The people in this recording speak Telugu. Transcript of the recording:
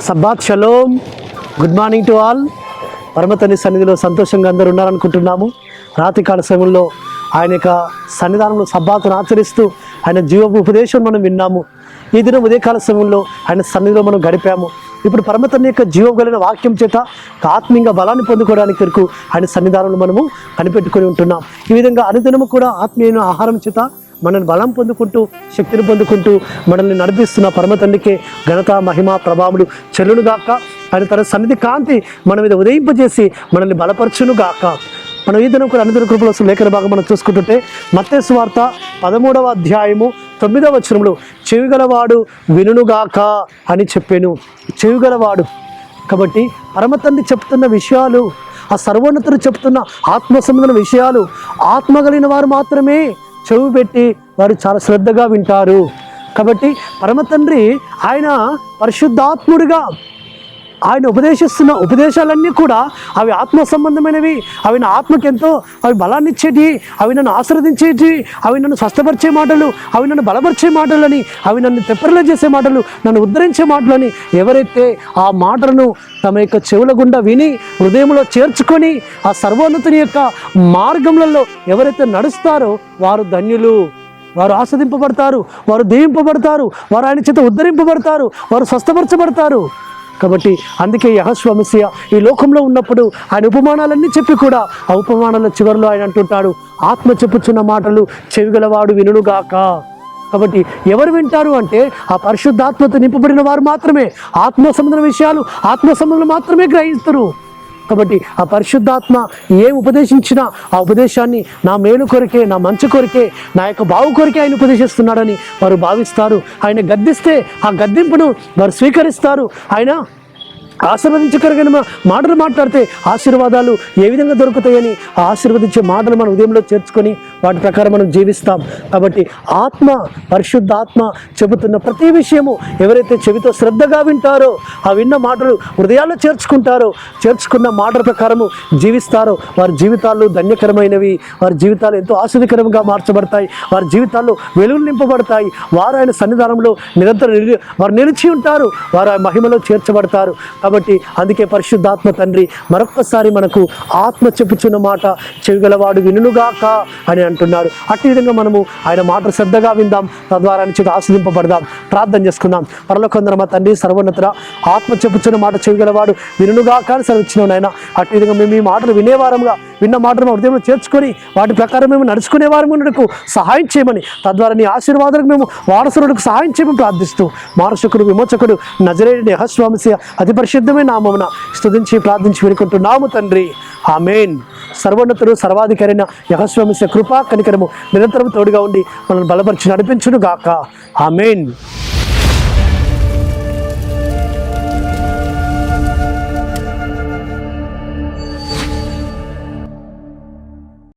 Sabbath shalom. Good morning to all. పరమతని సన్నిధిలో సంతోషంగా అందరూ ఉన్నారనుకుంటున్నాము. రాత్రికాల సమయంలో ఆయన యొక్క సన్నిధానంలో సబ్బాతును ఆచరిస్తూ ఆయన జీవపు ఉపదేశం మనం విన్నాము. ఈ దినం ఉదయకాల సమయంలో ఆయన సన్నిధిలో మనం గడిపాము. ఇప్పుడు పరమతని యొక్క జీవం కలిగిన వాక్యం చేత ఆత్మీయంగా బలాన్ని పొందుకోవడానికి వరకు ఆయన సన్నిధానంలో మనము కనిపెట్టుకొని ఉంటున్నాం. ఈ విధంగా అనుదినము కూడా ఆత్మీయ ఆహారం చేత మనల్ని బలం పొందుకుంటూ శక్తిని పొందుకుంటూ మనల్ని నడిపిస్తున్న పరమతండ్రికే ఘనత మహిమ ప్రభావములు చెల్లునుగాక. ఆయన తన సన్నిధి కాంతి మన మీద ఉదయింపజేసి మనల్ని బలపరచునుగాక. మనం ఈ దినం కూడా అనుదిన కృపలో లేఖన భాగం మనం చూసుకుంటుంటే మత్తయి సువార్త 13వ అధ్యాయము 9వ వచనంలో చెవిగలవాడు వినుగాక అని చెప్పాను. చెవిగలవాడు కాబట్టి పరమతండ్రి చెప్తున్న విషయాలు, ఆ సర్వోన్నతుడు చెప్తున్న ఆత్మ సంబంధమైన విషయాలు ఆత్మ కలిగిన వారు మాత్రమే చెవి పెట్టి వారు చాలా శ్రద్ధగా వింటారు. కాబట్టి పరమతండ్రి ఆయన పరిశుద్ధాత్ముడిగా ఆయన ఉపదేశిస్తున్న ఉపదేశాలన్నీ కూడా అవి ఆత్మ సంబంధమైనవి. అవి నా ఆత్మకి ఎంతో అవి బలాన్ని ఇచ్చేటి, అవి నన్ను ఆశీర్వదించేటి, అవి నన్ను స్వస్థపరిచే మాటలు, అవి నన్ను బలపరిచే మాటలని, అవి నన్ను తెప్పరిలో చేసే మాటలు, నన్ను ఉద్ధరించే మాటలని ఎవరైతే ఆ మాటలను తమ యొక్క చెవుల గుండా విని హృదయంలో చేర్చుకొని ఆ సర్వోన్నతుని యొక్క మార్గములలో ఎవరైతే నడుస్తారో వారు ధన్యులు. వారు ఆస్వాదింపబడతారు, వారు దీవింపబడతారు, వారు ఆయన చేత ఉద్ధరింపబడతారు, వారు స్వస్థపరచబడతారు. కాబట్టి అందుకే యెహోషువ మెస్సియా ఈ లోకంలో ఉన్నప్పుడు ఆయన ఉపమానాలన్నీ చెప్పి కూడా ఆ ఉపమానాల చివరిలో ఆయన అంటుంటాడు, ఆత్మ చెప్పుచున్న మాటలు చెవిగలవాడు వినుగాక. కాబట్టి ఎవరు వింటారు అంటే ఆ పరిశుద్ధాత్మతో నింపబడిన వారు మాత్రమే ఆత్మ సంబంధ విషయాలు, ఆత్మ సంబంధం మాత్రమే గ్రహిస్తారు. కాబట్టి ఆ పరిశుద్ధాత్మ ఏం ఉపదేశించినా ఆ ఉపదేశాన్ని నా మేలు కొరికే, నా మంచి కొరికే, నా యొక్క బావు కొరికే ఆయన ఉపదేశిస్తున్నాడని వారు భావిస్తారు. ఆయన గద్దిస్తే ఆ గద్దింపును వారు స్వీకరిస్తారు. ఆయన ఆశీర్వదించగలిగిన మాటలు మాట్లాడితే ఆశీర్వాదాలు ఏ విధంగా దొరుకుతాయని ఆ ఆశీర్వదించే మాటలు మన ఉదయంలో చేర్చుకొని వాటి ప్రకారం మనం జీవిస్తాం. కాబట్టి ఆత్మ, పరిశుద్ధాత్మ చెబుతున్న ప్రతి విషయము ఎవరైతే చెవితో శ్రద్ధగా వింటారో, ఆ విన్న మాటలు హృదయాల్లో చేర్చుకున్న మాటల ప్రకారము జీవిస్తారో వారి జీవితాలు ధన్యకరమైనవి, వారి జీవితాలు ఎంతో ఆశ్చర్యకరంగా మార్చబడతాయి, వారి జీవితాల్లో వెలుగులు నింపబడతాయి. వారు ఆయన సన్నిధానంలో నిరంతరం వారు నిలిచి ఉంటారు, వారు ఆ మహిమలో చేర్చబడతారు. కాబట్టి అందుకే పరిశుద్ధాత్మ తండ్రి మరొక్కసారి మనకు ఆత్మ చెప్పుచున్న మాట చెవిగలవాడు వినుగాక అని అంటున్నాడు. అట్టి విధంగా మనము ఆయన మాట శ్రద్ధగా విందాం, తద్వారా ఆయన చేత ఆశీర్వదింపబడదాం. ప్రార్థన చేసుకుందాం. పరలోకందర మా తండ్రి సర్వోన్నతుడ, ఆత్మ చెప్పుచున్న మాట చెవిగలవాడు వినుగాక అని సెలవిచ్చినావు నాయన. అట్టి విధంగా మేము ఈ మాటలు వినేవారంగా, విన్న మాటలు మా హృదయంలో చేర్చుకొని వాటి ప్రకారం మేము నడుచుకునే వారమునకు సహాయం చేయమని, తద్వారా నీ ఆశీర్వాదాలకు మేము వారసులకు సహాయం చేయమని ప్రార్థిస్తూ మారశకుడు విమోచకుడు నజరేయుడైన యెహోషువ మెస్సియా అతి పరిశుద్ధమైన నామమున స్తుతించి ప్రార్థించి వేడుకుంటున్నాము తండ్రి. ఆమేన్. సర్వోన్నతుడు సర్వాధికారైన యెహోషువ మెస్సియా కృపా కనికరము నిరంతరం తోడుగా ఉండి మనల్ని బలపరిచి నడిపించును గాక. ఆమేన్.